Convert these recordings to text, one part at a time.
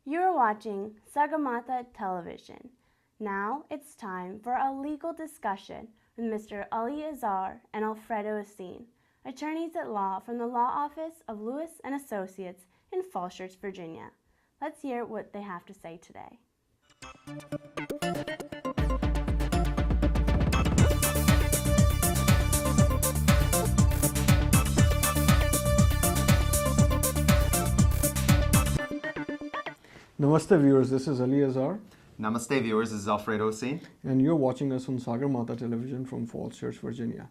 You're watching Sagarmatha television. Now it's time for a legal discussion with Mr. Ali Azhar and Alfredo Asin, attorneys at law from the law office of Lewis and Associates in Falls Church, Virginia. Let's hear what they have to say today. Namaste viewers, this is Ali Azhar. Namaste viewers, this is Alfredo Asin. And you're watching us on Sagarmatha television from Falls Church, Virginia.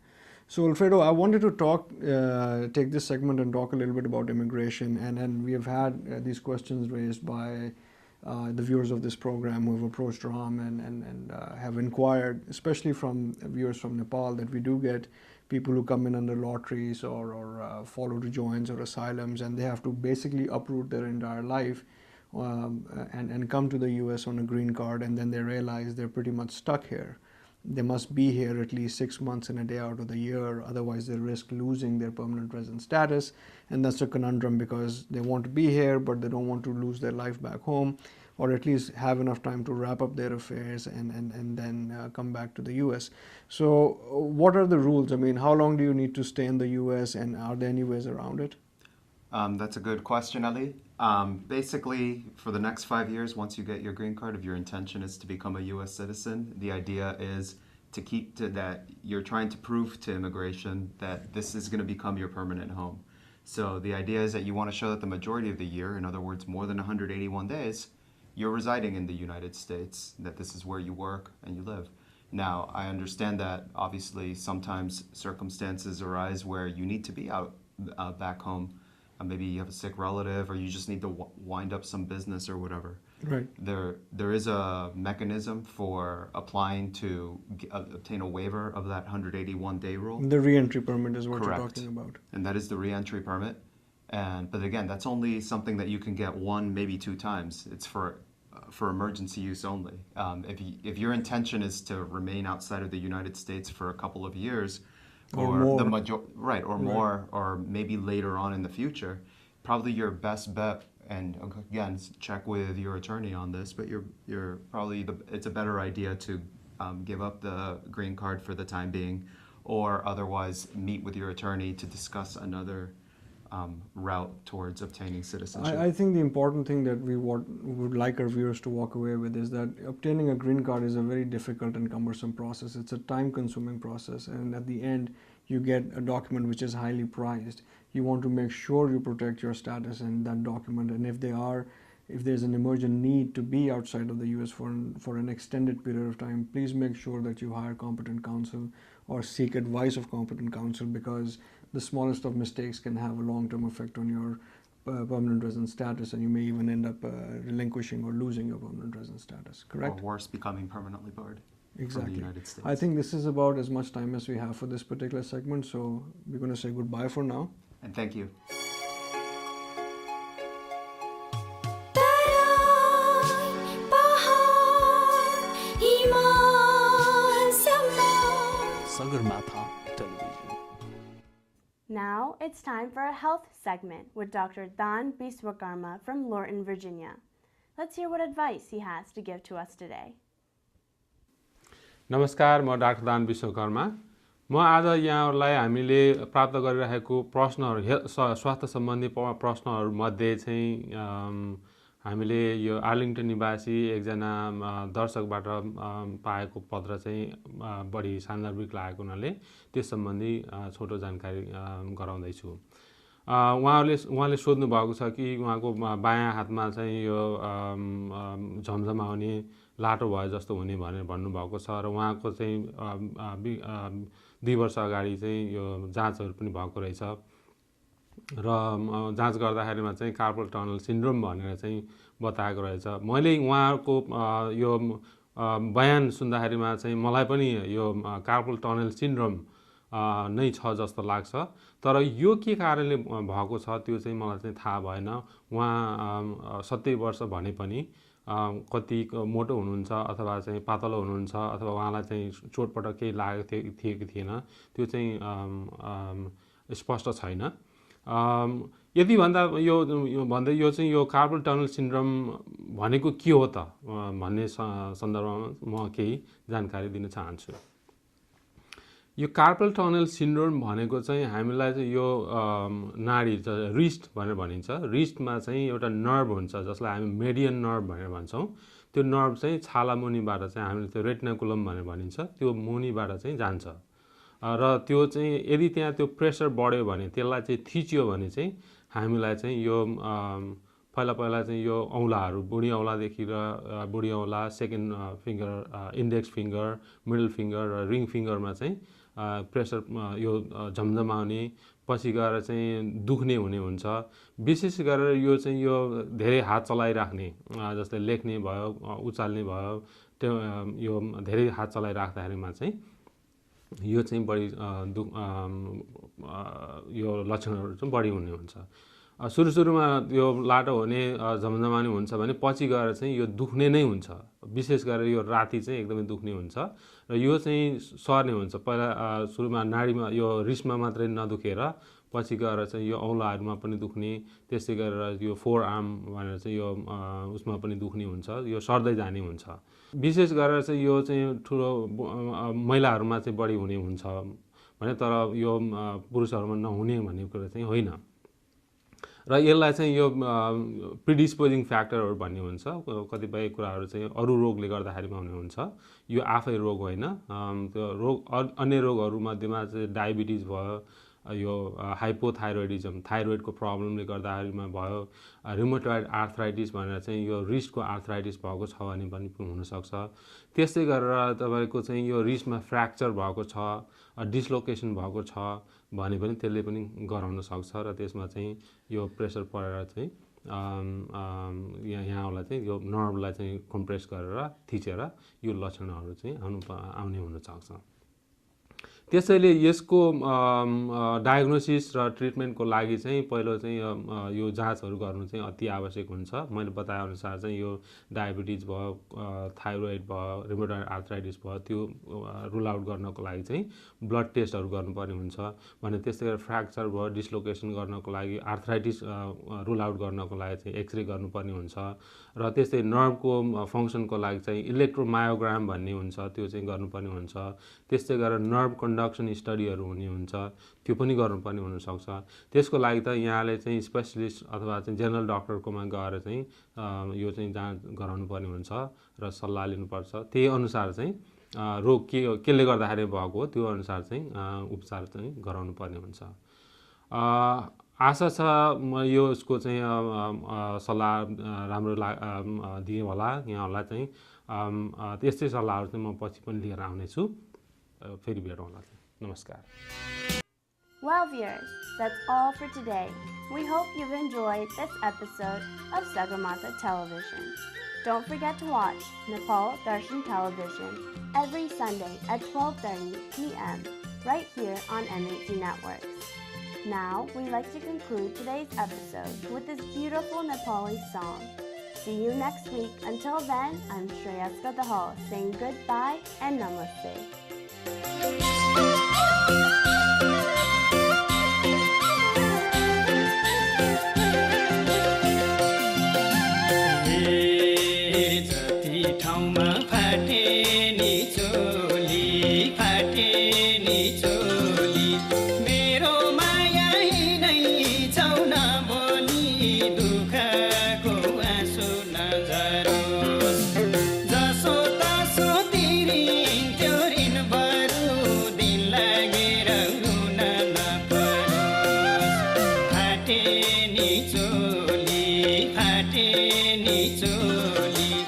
So Alfredo, I wanted to take this segment and talk a little bit about immigration. And we have had these questions raised by the viewers of this program who have approached Ram and have inquired, especially from viewers from Nepal, that we do get people who come in under lotteries or follow rejoins or asylums, and they have to basically uproot their entire life and come to the US on a green card, and then they realize they're pretty much stuck here. They must be here at least 6 months and a day out of the year, otherwise they risk losing their permanent resident status. And that's a conundrum because they want to be here, but they don't want to lose their life back home, or at least have enough time to wrap up their affairs and then come back to the US. So what are the rules? I mean, how long do you need to stay in the US, and are there any ways around it? That's a good question, Ali. Basically, for the next 5 years, once you get your green card, if your intention is to become a U.S. citizen, the idea is to keep to that you're trying to prove to immigration that this is going to become your permanent home. So the idea is that you want to show that the majority of the year, in other words, more than 181 days, you're residing in the United States, that this is where you work and you live. Now, I understand that obviously sometimes circumstances arise where you need to be out back home. Maybe you have a sick relative, or you just need to wind up some business or whatever. Right. There is a mechanism for applying to obtain a waiver of that 181-day rule. The re-entry permit is what Correct. you're talking about. And that is the re-entry permit. But again, that's only something that you can get 1, maybe 2 times. It's for emergency use only. If your intention is to remain outside of the United States for a couple of years, or more. More, or maybe later on in the future, probably your best bet, and again, check with your attorney on this, but you're probably it's a better idea to give up the green card for the time being, or otherwise meet with your attorney to discuss another route towards obtaining citizenship. I think the important thing that we would like our viewers to walk away with is that obtaining a green card is a very difficult and cumbersome process. It's a time-consuming process, and at the end, you get a document which is highly prized. You want to make sure you protect your status in that document, and if there's an emergent need to be outside of the US for an extended period of time, please make sure that you hire competent counsel or seek advice of competent counsel, because the smallest of mistakes can have a long-term effect on your permanent resident status, and you may even end up relinquishing or losing your permanent resident status, correct? Or worse, becoming permanently barred. Exactly. From the United States. I think this is about as much time as we have for this particular segment, so we're going to say goodbye for now. And thank you. Sagarmatha television. Now it's time for a health segment with Dr. Dan Biswakarma from Lorton, Virginia. Let's hear what advice he has to give to us today. नमस्कार, म doctor दान विश्वकर्मा। म आज यहाँहरूलाई हामीले प्राप्त गरिरहेको प्रश्नहरू स्वास्थ्य सम्बन्धी प्रश्नहरूमध्ये चाहिँ हामीले यो आर्लिङ्टन निवासी एकजना दर्शकबाट पाएको पत्र चाहिँ बढी सान्दर्भिक लागेको हुनाले त्यस सम्बन्धी छोटो जानकारी गराउँदैछु। उहाँले सोध्नु भएको छ कि उहाँको बायाँ हातमा चाहिँ यो झमझमाउने लाटो भए जस्तो हुने भनेर भन्नुभएको छ, र उहाँको चाहिँ 2 वर्ष अगाडि चाहिँ यो जाँचहरू पनि भएको रहेछ, र जाँच गर्दाखेरिमा चाहिँ कार्पल टनल सिन्ड्रोम भनेर चाहिँ बताएको रहेछ। मैले उहाँको यो बयान सुन्दाखेरिमा चाहिँ मलाई पनि यो कार्पल टनल सिन्ड्रोम नै छ जस्तो लाग्छ, तर यो के कारणले भएको छ त्यो चाहिँ मलाई चाहिँ थाहा भएन। उहाँ 70 वर्ष भने पनि कति मोटो हुनुहुन्छ अथवा चाहिँ पातलो हुनुहुन्छ अथवा उहाँलाई चाहिँ चोटपटक केही लागेको थियो कि थिएन त्यो चाहिँ स्पष्ट छैन। यदि भन्दा यो चाहिँ यो कार्पल टनल सिन्ड्रोम भनेको के हो त भन्ने सन्दर्भमा म केही जानकारी दिन चाहन्छु। यो कार्पल टनल सिन्ड्रोम भनेको चाहिँ हामीलाई चाहिँ यो नाडी रिस्ट भनेर भनिन्छ। रिस्टमा चाहिँ एउटा नर्भ हुन्छ जसलाई हामी मेडियन नर्भ भनेर भन्छौँ। त्यो नर्भ चाहिँ छाला मुनिबाट चाहिँ हामीले त्यो रेटिनाकुलम भनेर भनिन्छ, त्यो मुनिबाट चाहिँ जान्छ र त्यो चाहिँ यदि त्यहाँ त्यो प्रेसर बढ्यो भने त्यसलाई चाहिँ थिच्यो भने चाहिँ हामीलाई चाहिँ यो पहिला चाहिँ यो औँलाहरू बुढी औँलादेखि र बुढी औँला, second finger, index finger, middle finger र रिङ फिङ्गरमा चाहिँ प्रेसर यो झमझमाउने, पछि गएर चाहिँ दुख्ने हुने हुन्छ। विशेष गरेर यो चाहिँ यो धेरै हात चलाइराख्ने, जस्तै लेख्ने भयो, उचाल्ने भयो, त्यो यो धेरै हात चलाइराख्दाखेरिमा चाहिँ यो चाहिँ बढी यो लक्षणहरू चाहिँ बढी हुने हुन्छ। सुरुमा यो लाटो हुने, झमझमाने हुन्छ भने पछि गएर चाहिँ यो दुख्ने नै हुन्छ। विशेष गरेर यो राति चाहिँ एकदमै दुख्ने हुन्छ र यो चाहिँ सर्ने हुन्छ। पहिला सुरुमा नाडीमा यो रिस्टमा मात्रै नदुखेर पछि गएर चाहिँ यो औँलाहरूमा पनि दुख्ने, त्यस्तै गरेर यो फोर आर्म भनेर चाहिँ यो उसमा पनि दुख्ने हुन्छ, यो सर्दै जाने हुन्छ। विशेष गरेर चाहिँ यो चाहिँ ठुलो महिलाहरूमा चाहिँ बढी हुने हुन्छ भने, तर यो पुरुषहरूमा नहुने भन्ने कुरा चाहिँ होइन। र यसलाई चाहिँ यो प्रिडिस्पोजिङ फ्याक्टरहरू भन्ने हुन्छ। कतिपय कुराहरू चाहिँ अरू रोगले गर्दाखेरिमा हुने हुन्छ, यो आफै रोग होइन। त्यो रोग अन्य रोगहरूमध्येमा चाहिँ डायबिटिज भयो, यो हाइपोथाइरोइडिजम, थाइरोइडको प्रब्लमले गर्दाखेरिमा भयो, रिमोटोइड आर्थराइटिस भनेर चाहिँ यो रिस्टको आर्थराइटिस भएको छ भने पनि हुनसक्छ। त्यस्तै गरेर तपाईँको चाहिँ यो रिस्टमा फ्र्याक्चर भएको छ, डिस्लोकेसन भएको छ भने पनि त्यसले पनि गराउन सक्छ र त्यसमा चाहिँ यो प्रेसर परेर चाहिँ यहाँलाई चाहिँ यो नर्भलाई चाहिँ कम्प्रेस गरेर थिचेर यो लक्षणहरू चाहिँ आउने हुनसक्छ। त्यसैले यसको डायग्नोसिस र ट्रिटमेन्टको लागि चाहिँ पहिलो चाहिँ यो जाँचहरू गर्नु चाहिँ अति आवश्यक हुन्छ। मैले बताएअनुसार चाहिँ यो डायबिटिज भयो, थाइरोइड भयो, रिमोटोइड आर्थराइटिस भयो, त्यो रुल आउट गर्नको लागि चाहिँ ब्लड टेस्टहरू गर्नुपर्ने हुन्छ भने, त्यस्तै गरेर फ्र्याक्चर भयो, डिस्लोकेसन गर्नको लागि, आर्थराइटिस रुल आउट गर्नको लागि चाहिँ एक्सरे गर्नुपर्ने हुन्छ र त्यस्तै नर्भको फङ्सनको लागि चाहिँ इलेक्ट्रोमायोग्राम भन्ने हुन्छ, त्यो चाहिँ गर्नुपर्ने हुन्छ। त्यस्तै गरेर नर्भ कन्डक्सन स्टडीहरू हुने हुन्छ, त्यो पनि गर्नुपर्ने हुनसक्छ। त्यसको लागि त यहाँले चाहिँ स्पेसलिस्ट अथवा चाहिँ जेनरल डक्टरकोमा गएर चाहिँ यो चाहिँ जाँच गराउनु पर्ने हुन्छ र सल्लाह लिनुपर्छ। त्यही अनुसार चाहिँ रोग केले गर्दाखेरि भएको हो त्यो अनुसार चाहिँ उपचार चाहिँ गराउनु पर्ने हुन्छ। आशा छ म यसको चाहिँ सल्लाह राम्रो दिएँ होला यहाँहरूलाई चाहिँ। त्यस्तै सल्लाहहरू चाहिँ म पछि पनि लिएर आउनेछु। फेरि भेटौँला। नमस्कार। Well, viewers, that's all for today. We hope you've enjoyed this episode of Sagarmatha Television. Don't forget to watch Nepal Darshan Television every Sunday at 12:30 p.m. right here on NHC Networks. Now, we'd like to conclude today's episode with this beautiful Nepali song. See you next week. Until then, I'm Shreyaska Dahal saying goodbye and namaste. फाटे नि चोली